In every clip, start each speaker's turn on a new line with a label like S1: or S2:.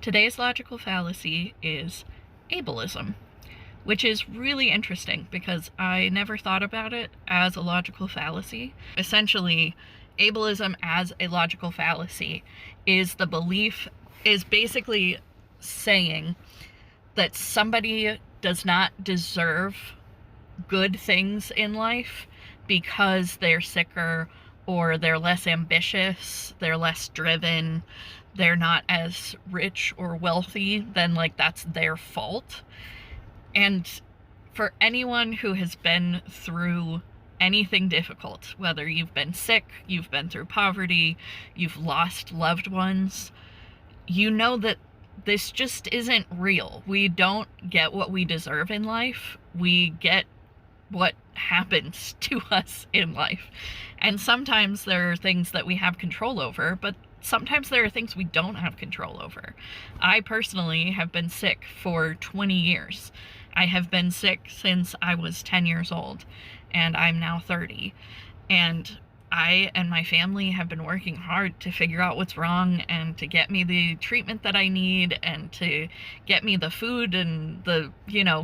S1: Today's logical fallacy is ableism, which is really interesting because I never thought about it as a logical fallacy. Essentially, ableism as a logical fallacy is basically saying that somebody does not deserve good things in life because they're sicker or they're less ambitious, they're less driven, they're not as rich or wealthy, then that's their fault. And for anyone who has been through anything difficult, whether you've been sick, you've been through poverty, you've lost loved ones, you know that this just isn't real. We don't get what we deserve in life. We get what happens to us in life. And sometimes there are things that we have control over, but sometimes there are things we don't have control over. I personally have been sick for 20 years. I have been sick since I was 10 years old, and I'm now 30. And I and my family have been working hard to figure out what's wrong and to get me the treatment that I need and to get me the food and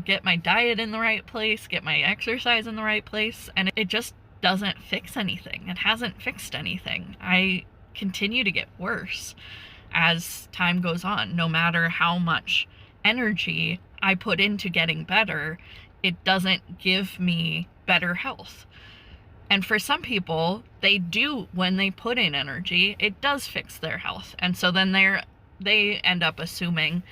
S1: get my diet in the right place, get my exercise in the right place. And it just doesn't fix anything. It hasn't fixed anything. I continue to get worse as time goes on. No matter how much energy I put into getting better, it doesn't give me better health. And for some people, they do, when they put in energy, it does fix their health. And so then they end up assuming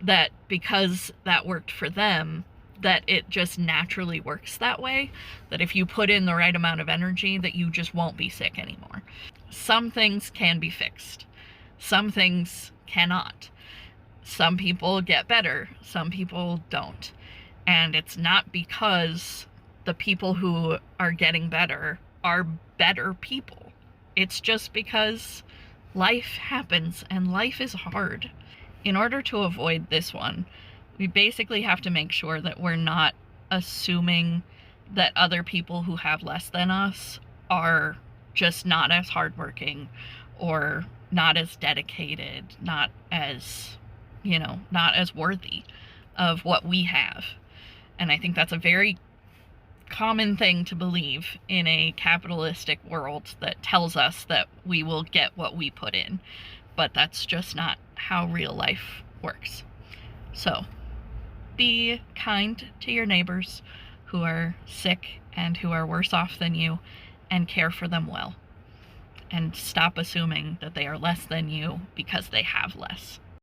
S1: that because that worked for them, that it just naturally works that way, that if you put in the right amount of energy, that you just won't be sick anymore. Some things can be fixed. Some things cannot. Some people get better. Some people don't. And it's not because the people who are getting better are better people. It's just because life happens and life is hard. In order to avoid this one, we basically have to make sure that we're not assuming that other people who have less than us are just not as hardworking or not as dedicated, not as worthy of what we have. And I think that's a very common thing to believe in a capitalistic world that tells us that we will get what we put in. But that's just not how real life works. So, be kind to your neighbors who are sick and who are worse off than you, and care for them well. And stop assuming that they are less than you because they have less.